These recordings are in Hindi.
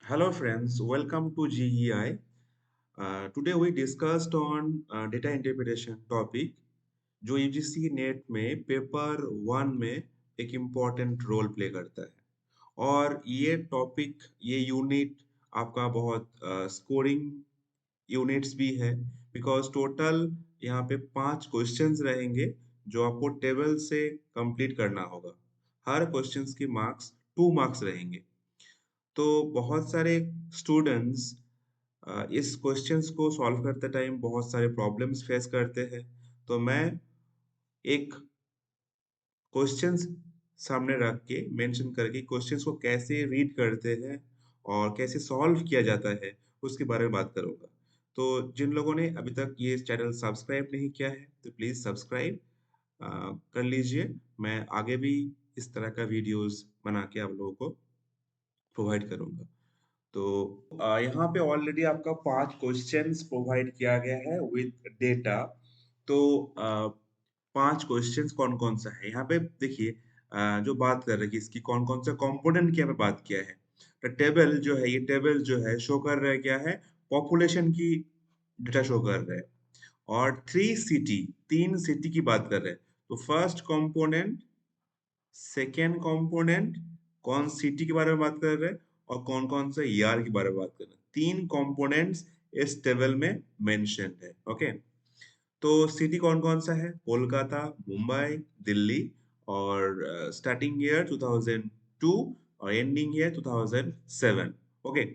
Hello friends, welcome to GEI. Today we discussed on data interpretation topic जो यूजीसी नेट में पेपर वन में एक इम्पॉर्टेंट रोल प्ले करता है और ये यूनिट आपका बहुत स्कोरिंग यूनिट्स भी है बिकॉज टोटल यहाँ पे 5 क्वेश्चंस रहेंगे जो आपको टेबल से कंप्लीट करना होगा। हर क्वेश्चंस की मार्क्स 2 मार्क्स रहेंगे। तो बहुत सारे स्टूडेंट्स इस क्वेश्चंस को सॉल्व करते टाइम बहुत सारे प्रॉब्लम्स फेस करते हैं। तो मैं एक क्वेश्चंस सामने रख के मेंशन करके क्वेश्चंस को कैसे रीड करते हैं और कैसे सॉल्व किया जाता है उसके बारे में बात करूंगा। तो जिन लोगों ने अभी तक ये चैनल सब्सक्राइब नहीं किया है तो प्लीज सब्सक्राइब कर लीजिए। मैं आगे भी इस तरह का वीडियोस बना के आप लोगों को प्रोवाइड करूंगा। तो यहाँ पे ऑलरेडी आपका 5 क्वेश्चंस प्रोवाइड किया गया है विद डेटा। तो 5 क्वेश्चंस कौन कौन सा है यहाँ पे देखिए। जो बात कर रहे हैं कि इसकी कौन कौन सा कंपोनेंट की हमें बात किया है। तो टेबल जो है ये टेबल जो है शो कर रहा है क्या है, पॉपुलेशन की डेटा शो कर रहे हैं। और 3 सिटी, 3 सिटी की बात कर रहे हैं। तो फर्स्ट कंपोनेंट, सेकेंड कंपोनेंट, कौन सिटी के बारे में बात कर रहे हैं और कौन कौन सा ईआर के बारे में बात कर रहे हैं। 3 कंपोनेंट्स इस टेबल में मेंशन्ड है। ओके, तो सिटी कौन कौन सा है, कोलकाता, मुंबई, दिल्ली। और स्टार्टिंग ईयर 2002 और एंडिंग ईयर 2007। ओके,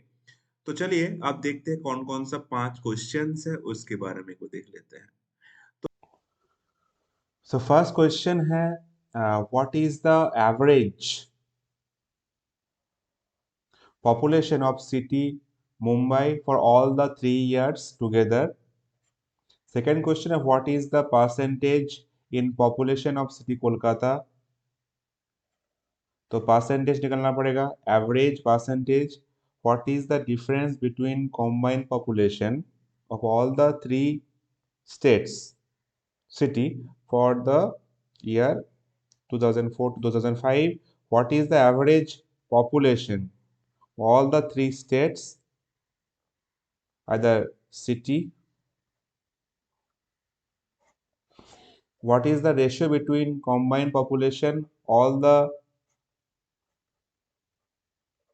तो चलिए आप देखते हैं कौन कौन सा 5 क्वेश्चंस है उसके बारे में को देख लेते हैं। So first question है, what is the average population of city Mumbai for all the 3 years together? Second question of what is the percentage in population of city Kolkata? तो परसेंटेज निकलना पड़ेगा, average percentage. What is the difference between combined population of all the 3 states city for the year 2004 to 2005? What is the average population all the 3 states, either city? What is the ratio between combined population all the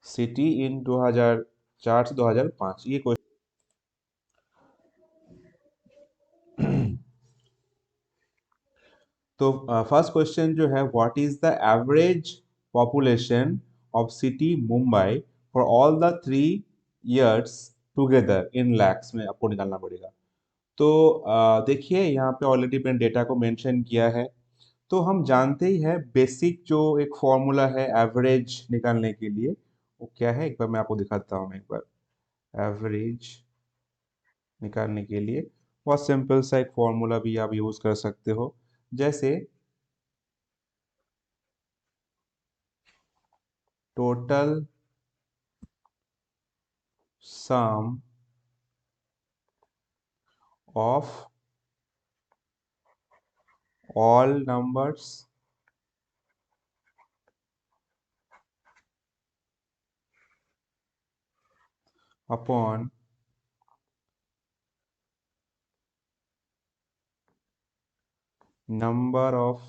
city in 2004 से 2005? ये क्वेश्चन। तो फर्स्ट क्वेश्चन जो है, what is the average population of city Mumbai for all the 3 years together in lakhs में आपको निकालना पड़ेगा। तो देखिए यहाँ पे ऑलरेडी मैंने डेटा को मेंशन किया है। तो हम जानते ही है बेसिक जो एक फॉर्मूला है एवरेज निकालने के लिए, वो क्या है, एक बार मैं आपको दिखाता हूँ। एक बार एवरेज निकालने के लिए बहुत सिंपल सा एक फॉर्मूला भी आप यूज कर सकते हो। जैसे total sum of all numbers upon number of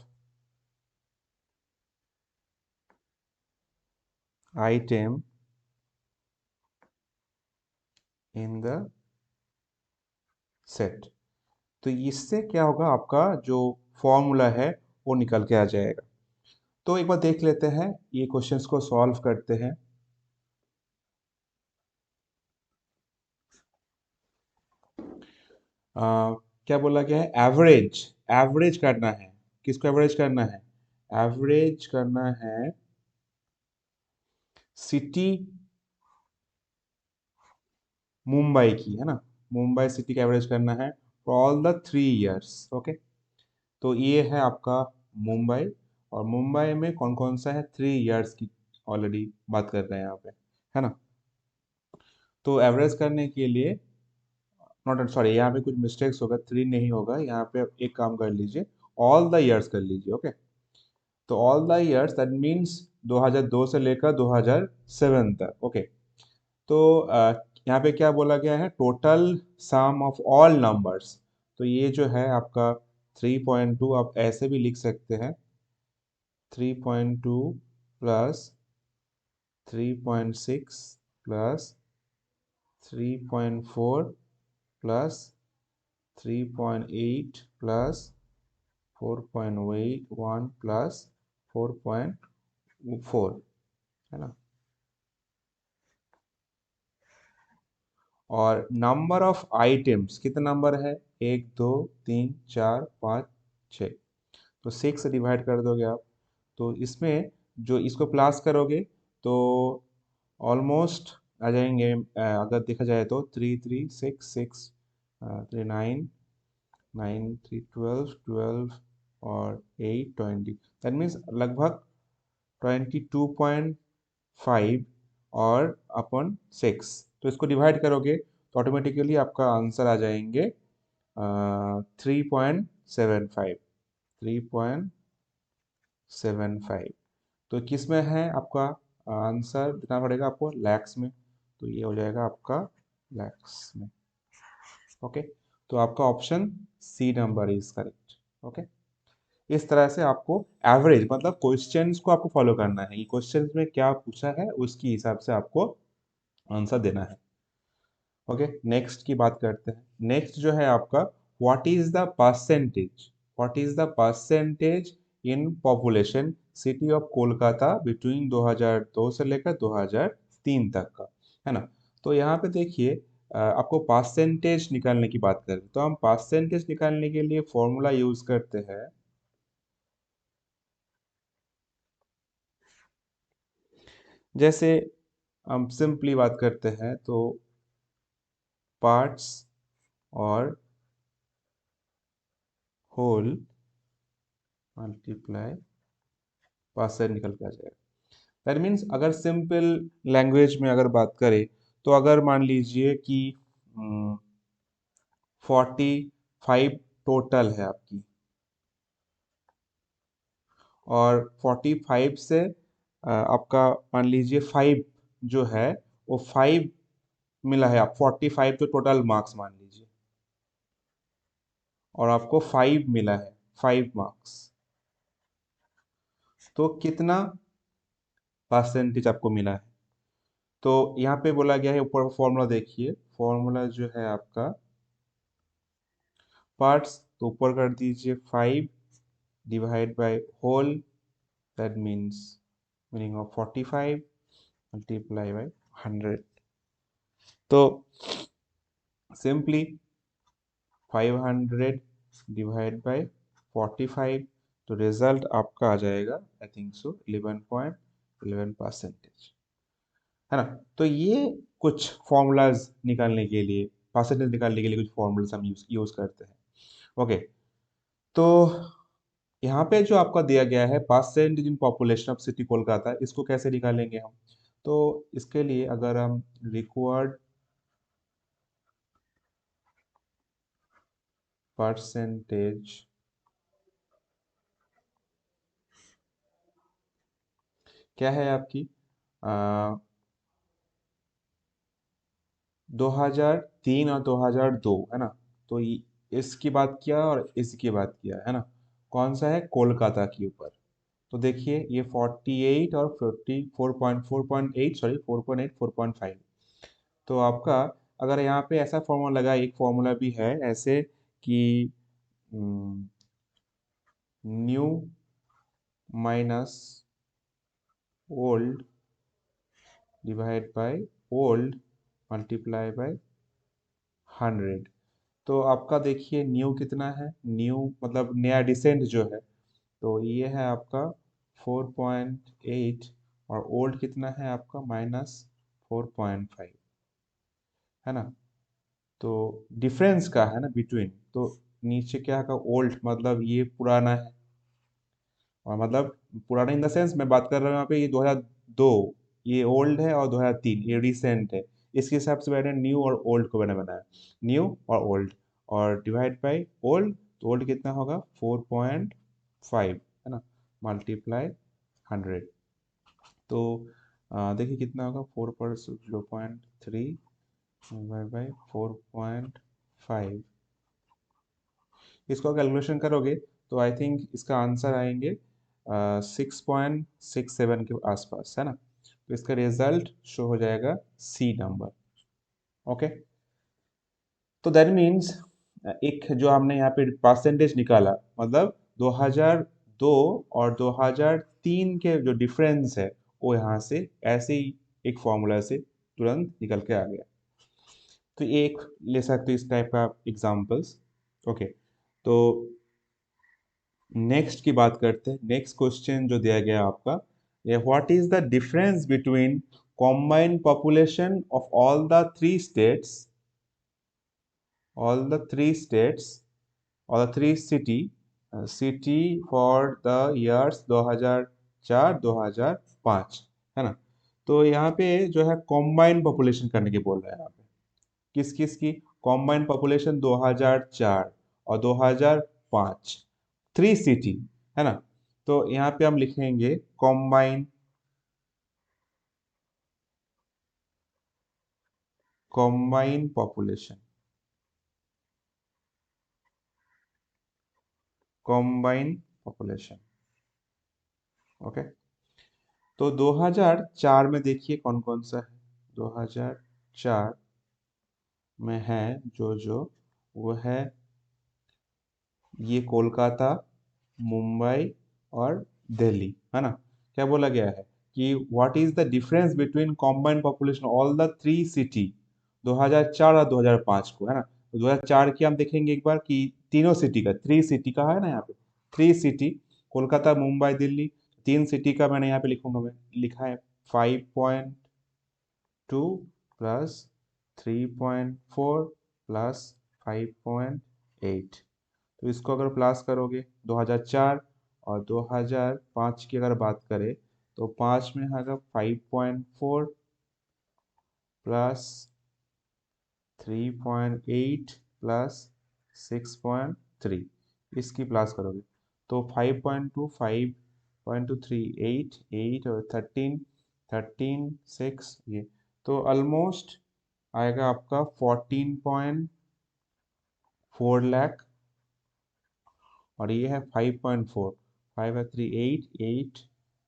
item in the set। तो इससे क्या होगा, आपका जो फॉर्मूला है वो निकल के आ जाएगा। तो एक बार देख लेते हैं, ये क्वेश्चंस को सॉल्व करते हैं। क्या बोला गया है, एवरेज। एवरेज करना है, किसको एवरेज करना है, एवरेज करना है सिटी मुंबई की, है ना। मुंबई सिटी का एवरेज करना है for all the 3 years। Okay, तो ये है आपका मुंबई। और मुंबई में कौन कौन सा है, 3 years की ऑलरेडी बात कर रहे हैं यहाँ पे, है ना। तो एवरेज करने के लिए, नॉट सॉरी, यहाँ पे कुछ मिस्टेक्स होगा, 3 नहीं होगा यहाँ पे। एक काम कर लीजिए, ऑल द ईयर्स कर लीजिए। ओके, तो all the years that means 2002 से लेकर 2007 तक। ओके, तो यहाँ पे क्या बोला गया है, total sum of all numbers. तो ये जो है आपका 3.2, आप ऐसे भी लिख सकते हैं, 3.2 plus 3.6 plus 3.4 plus 3.8 plus 4.81 plus 4.4, है ना। और नंबर ऑफ आइटम्स कितना नंबर है, 1 2 3 4 5 6। तो 6 से डिवाइड कर दोगे आप, तो इसमें जो इसको प्लस करोगे तो ऑलमोस्ट आ जाएंगे, अगर देखा जाए तो 3 3 6 6, 3 9 9 3 12 12 और 8 20, दैट मीन्स लगभग 22.5 और अपन 6। तो इसको डिवाइड करोगे तो ऑटोमेटिकली आपका आंसर आ जाएंगे 3.75, 3.75। तो किस में है आपका आंसर, देना पड़ेगा आपको लैक्स में, तो ये हो जाएगा आपका लैक्स में। ओके, तो आपका option C number is correct. Okay, इस तरह से आपको एवरेज मतलब क्वेश्चंस को आपको फॉलो करना है, ये क्वेश्चंस में क्या पूछा है उसके हिसाब से आपको आंसर देना है। ओके, नेक्स्ट की बात करते हैं। नेक्स्ट जो है आपका, what is the percentage, what is the percentage in population city of Kolkata between 2002 से लेकर 2003 तक का, है ना। तो यहाँ पे देखिए, आपको परसेंटेज निकालने की बात करें तो हम परसेंटेज निकालने के लिए फॉर्मूला यूज करते हैं। जैसे हम सिंपली बात करते हैं तो पार्ट्स और होल मल्टीप्लाई परसेंट निकल के आ जाएगा। दैट मीन्स अगर सिंपल लैंग्वेज में अगर बात करें तो अगर मान लीजिए कि 45 टोटल है आपकी, और 45 से आपका मान लीजिए 5 जो है वो 5 मिला है, आप 45 तो टोटल मार्क्स मान लीजिए, और आपको 5 मिला है, 5 मार्क्स, तो कितना परसेंटेज आपको मिला है। तो यहाँ पे बोला गया है, ऊपर फॉर्मूला देखिए, फॉर्मूला जो है आपका पार्ट्स, तो ऊपर कर दीजिए 5 divide by whole, that means meaning of 45 multiply by 100। तो सिंपली 500 डिवाइड बाय 45, तो रिजल्ट आपका आ जाएगा आई थिंक सो 11.11%, है ना। तो ये कुछ फॉर्मूलाज निकालने के लिए, परसेंटेज निकालने के लिए कुछ फॉर्मूलाज हम यूज करते हैं। ओके, तो यहाँ पे जो आपका दिया गया है percentage in population of city Kolkata, इसको कैसे निकालेंगे हम। तो इसके लिए अगर हम रिक्वायर्ड परसेंटेज क्या है आपकी, 2003 और 2002, है ना। तो इसकी बात किया और इसकी बात किया, है ना। कौन सा है, कोलकाता के ऊपर। तो देखिए ये 48 और 4.8, सॉरी 4.8 4.5। तो आपका अगर यहाँ पे ऐसा फॉर्मूला लगा, एक फॉर्मूला भी है ऐसे कि new minus old divide by old multiply by 100। तो आपका देखिए न्यू कितना है, न्यू मतलब नया डिसेंट जो है, तो ये है आपका 4.8, और ओल्ड कितना है आपका -4.5, है ना। तो डिफरेंस का है ना बिटवीन, तो नीचे क्या का ओल्ड मतलब ये पुराना है, और मतलब पुराना इन द सेंस मैं बात कर रहा हूँ यहाँ पे, ये 2002 ये ओल्ड है, और 2003 ये रिसेंट है। इसके हिसाब से मैंने न्यू और ओल्ड को मैंने बनाया, न्यू और ओल्ड, और डिवाइड बाय ओल्ड, तो ओल्ड कितना होगा 4.5, है ना, मल्टीप्लाई 100। तो देखिए कितना होगा, 4/0.3 बाई 4.5। इसको कैलकुलेशन करोगे तो आई थिंक इसका आंसर आएंगे 6.67 के आसपास, है ना। तो इसका रिजल्ट शो हो जाएगा सी नंबर। ओके, तो दैट मीन्स एक जो हमने यहाँ पे परसेंटेज निकाला, मतलब 2002 और 2003 के जो डिफरेंस है वो यहाँ से ऐसे ही एक फॉर्मूला से तुरंत निकल के आ गया। तो एक ले सकते हो इस टाइप का एग्जांपल्स। ओके, तो नेक्स्ट की बात करते हैं। नेक्स्ट क्वेश्चन जो दिया गया आपका, ये what is the difference between combined population of all the three states और the three city for the years 2004 2005, है ना। तो यहाँ पे जो है कॉम्बाइंड पॉपुलेशन करने की बोल रहा है यहाँ पे। किस किस की कॉम्बाइंड पॉपुलेशन 2004 और 2005, थ्री सिटी, है ना। तो यहाँ पे हम लिखेंगे combine population, combine population. Okay, तो 2004 में देखिए कौन कौन सा है। 2004 में है जो वो है ये कोलकाता, मुंबई और दिल्ली, है ना। क्या बोला गया है कि what is the difference between combined population all the three city 2004 और 2005 को, है ना। तो 2004 की हम देखेंगे एक बार कि तीनों सिटी का, थ्री सिटी का है ना यहाँ पे, थ्री सिटी कोलकाता मुंबई दिल्ली, तीन सिटी का मैंने यहाँ पे लिखूंगा, मैं लिखा है 5.2 प्लस 3.4 प्लस 5.8। तो इसको अगर प्लस करोगे 2004 और 2005 की अगर बात करें तो 5 में आएगा 5.4 प्लस 3.8 प्लस 6.3, इसकी प्लस करोगे तो 5.2 5.2 3 8 8 और 13 13 6 ये, तो ऑलमोस्ट आएगा आपका 14.4 लाख। और ये है 5.4, 5 है 3 8 8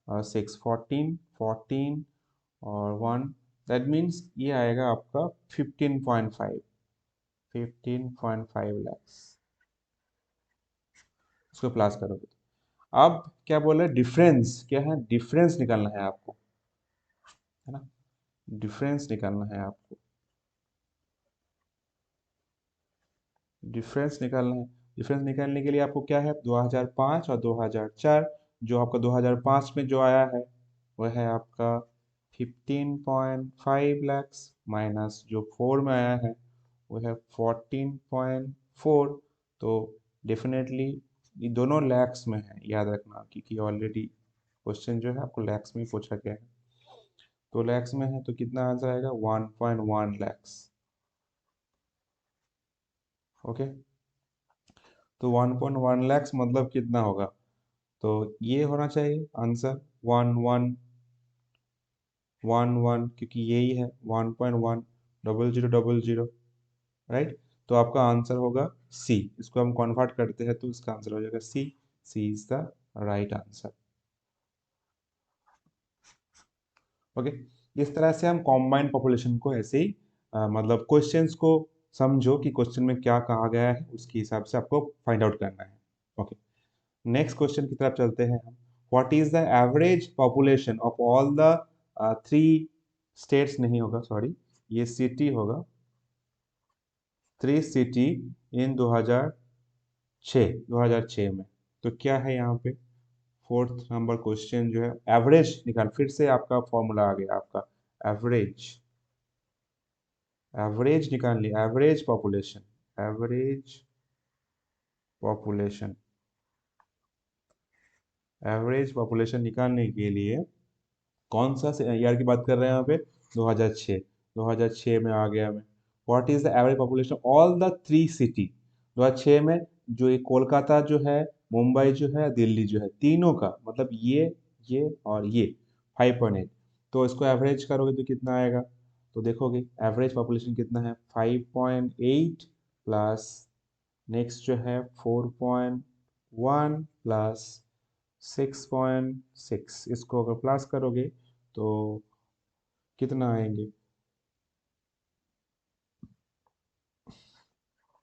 और 6 14 14 और 1, दैट मीन्स ये आएगा आपका 15.5, 15.5 लैक्स। इसको प्लस करोगे अब क्या बोल रहे हैं, डिफरेंस क्या है, डिफरेंस निकालना है आपको, है ना। डिफरेंस निकालना है आपको, डिफरेंस निकालना है। डिफरेंस निकालने के लिए आपको क्या है, 2005 और 2004, जो आपका 2005 में जो आया है वह है आपका 15.5 लैक्स, माइनस जो 4 में आया है वो है 14.4। तो डेफिनेटली ये दोनों लैक्स में है, याद रखना, क्योंकि ऑलरेडी क्वेश्चन जो है आपको लैक्स में ही पूछा गया है। तो लैक्स में है तो कितना आंसर आएगा, 1.1 लैक्स। ओके, तो 1.1 लैक्स मतलब कितना होगा, तो ये होना चाहिए आंसर 1111, क्योंकि यही है 1.10000, राइट। तो आपका आंसर होगा सी। इसको हम कन्वर्ट करते हैं तो इसका आंसर हो जाएगा C. C is the right answer. Okay, इस तरह से हम कॉम्बाइंड पॉपुलेशन को ऐसे ही मतलब क्वेश्चंस को समझो कि क्वेश्चन में क्या कहा गया है, उसके हिसाब से आपको फाइंड आउट करना है। ओके, नेक्स्ट क्वेश्चन की तरफ चलते हैं हम। What is the average population of all the three states, नहीं होगा सॉरी, ये सिटी होगा, थ्री सिटी इन 2006 में। तो क्या है यहाँ पे, फोर्थ नंबर क्वेश्चन जो है एवरेज निकाल, फिर से आपका फॉर्मूला आ गया आपका एवरेज, एवरेज निकाल लिया, average population, average population, average population निकालने के लिए कौन सा ईयर की बात कर रहे हैं यहाँ पे, 2006, 2006 में आ गया मैं। What is the average population all the three city, 2006 में जो ये कोलकाता जो है, मुंबई जो है, दिल्ली जो है, तीनों का मतलब ये और ये 5.8। तो इसको एवरेज करोगे तो कितना आएगा, तो देखोगे एवरेज पॉपुलेशन कितना है 5.8 प्लस नेक्स्ट जो है 4.1 प्लस 6.6, इसको अगर प्लस करोगे तो कितना आएंगे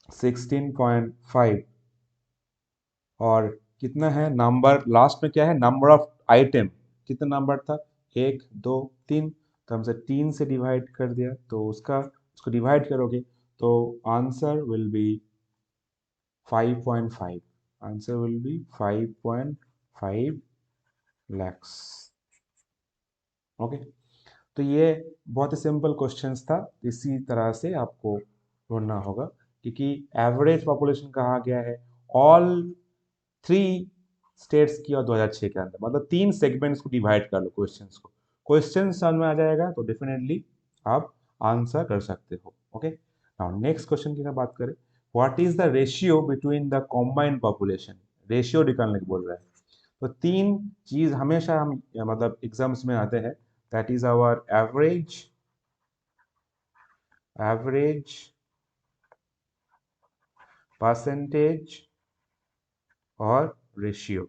16.5, और कितना है नंबर लास्ट में क्या है नंबर ऑफ आइटम, कितना नंबर था 1 2 3, तो हमसे 3 से डिवाइड कर दिया, तो उसको डिवाइड करोगे तो answer will be 5.5, answer will be 5.5 lakhs। Okay, तो ये बहुत ही सिंपल क्वेश्चंस था, इसी तरह से आपको ढूंढना होगा, क्योंकि एवरेज पॉपुलेशन कहा गया है ऑल 3 स्टेट्स की और 2006 के अंदर, मतलब 3 सेगमेंट्स को डिवाइड कर लो क्वेश्चंस को, क्वेश्चन समझ में आ जाएगा तो डेफिनेटली आप आंसर कर सकते हो। ओके, नाउ नेक्स्ट क्वेश्चन की अगर बात करें, what is the ratio between the combined population, ratio निकालने को बोल रहा है, तो 3 चीज हमेशा हम मतलब एग्जाम्स में आते हैं, that is our average percentage और रेशियो।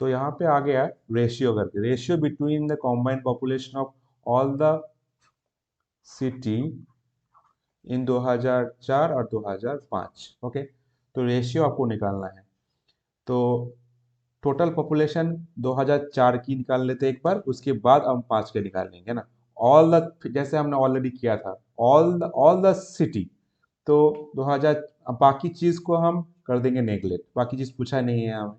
तो यहाँ पे आ गया रेशियो करके, ratio between the combined population of all the city in 2004 और 2005। ओके, तो रेशियो आपको निकालना है, तो टोटल पॉपुलेशन 2004 की निकाल लेते हैं एक बार, उसके बाद हम 5 के निकाल लेंगे ना, ऑल द जैसे हमने ऑलरेडी किया था ऑल द सिटी, तो 2000, अब बाकी चीज को हम कर देंगे नेगलेक्ट, बाकी चीज पूछा नहीं है हमें,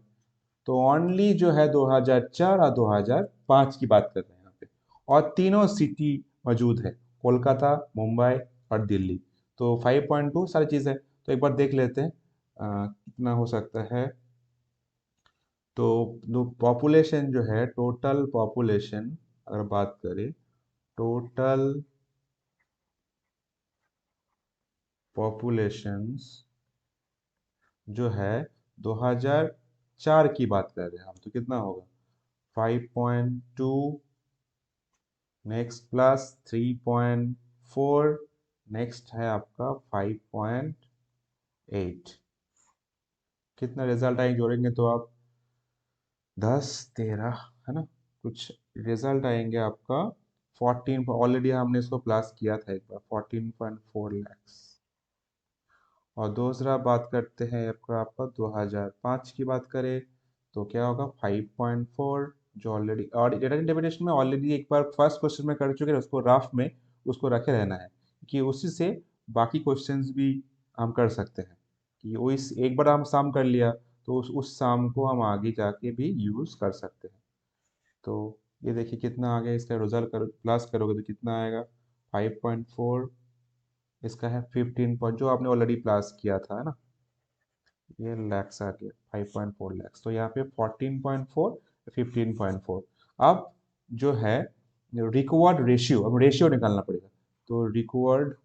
तो ओनली जो है 2004 और 2005 की बात कर रहे हैं यहाँ पे, और तीनों सिटी मौजूद है, कोलकाता मुंबई और दिल्ली, तो 5.2 सारी चीज़ है, तो एक बार देख लेते हैं कितना हो सकता है, तो पॉपुलेशन जो है टोटल पॉपुलेशन अगर बात करें, टोटल पॉपुलेशंस जो है 2004 की बात कर रहे हैं हम, तो कितना होगा 5.2, नेक्स्ट प्लस 3.4, नेक्स्ट है आपका 5.8, कितना रिजल्ट आएंगे जोड़ेंगे तो आप 10 13 है ना, कुछ रिजल्ट आएंगे आपका 14, ऑलरेडी हमने इसको प्लस किया था एक बार 14.4 लैक्स, और दूसरा बात करते हैं आपका 2005 की बात करें तो क्या होगा 5.4, जो ऑलरेडी और डेटा इंटरप्रिटेशन में ऑलरेडी एक बार फर्स्ट क्वेश्चन में कर चुके हैं, उसको रफ में उसको रखे रहना है कि उसी से बाकी क्वेश्चंस भी हम कर सकते हैं, कि वो इस एक बार हम सम कर लिया तो उस सम को हम आगे जाके भी यूज़ कर सकते हैं। तो ये देखिए कितना आ गया, इसका रिजल्ट कर प्लस करोगे तो कितना आएगा 5.4, इसका है 15 पॉइंट जो आपने ऑलरेडी प्लस किया था है ना, ये लैक्स आ गया 5.4 लैक्स, तो यहाँ पे 14.4 15.4। अब जो है रिक्वायर्ड रेशियो, अब रेशियो निकालना पड़ेगा, तो रिक्वायर्ड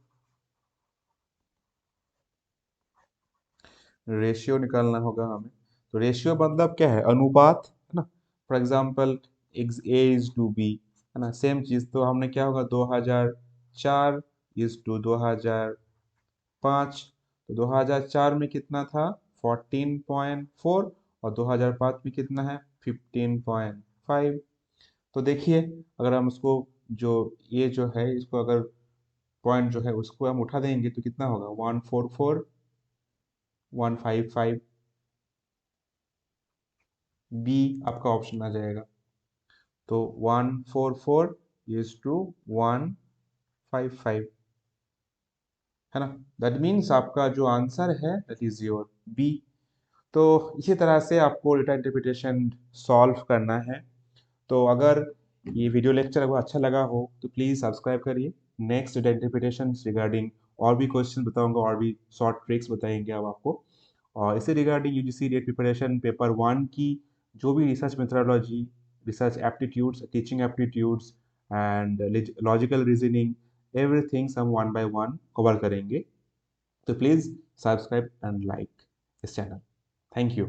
रेशियो निकालना होगा हमें, तो रेशियो मतलब क्या है अनुपात है ना, for example A is to B है ना, सेम चीज़, तो हमने क्या होगा 2004 इज टू 2005, तो 2004 में कितना था 14.4 और 2005 में कितना है 15.5, तो देखिए अगर हम उसको जो ये जो है इसको अगर पॉइंट जो है उसको हम उठा देंगे तो कितना होगा 144 155, बी आपका ऑप्शन आ जाएगा, तो 144 इज टू 155 है ना, दैट मीन्स आपका जो आंसर है दैट इज योर बी। तो इसी तरह से आपको डेटा इंटरप्रिटेशन सॉल्व करना है, तो अगर ये वीडियो लेक्चर आपको अच्छा लगा हो तो प्लीज़ सब्सक्राइब करिए, नेक्स्ट डेटा इंटरप्रिटेशन रिगार्डिंग और भी क्वेश्चन बताऊंगा और भी शॉर्ट ट्रिक्स बताएंगे अब आपको, और इसे regarding UGC net preparation paper 1 की जो भी research methodology, research aptitudes, teaching aptitudes and logical reasoning, everything हम 1 by 1 कवर करेंगे, तो प्लीज़ सब्सक्राइब एंड लाइक इस चैनल। Thank you.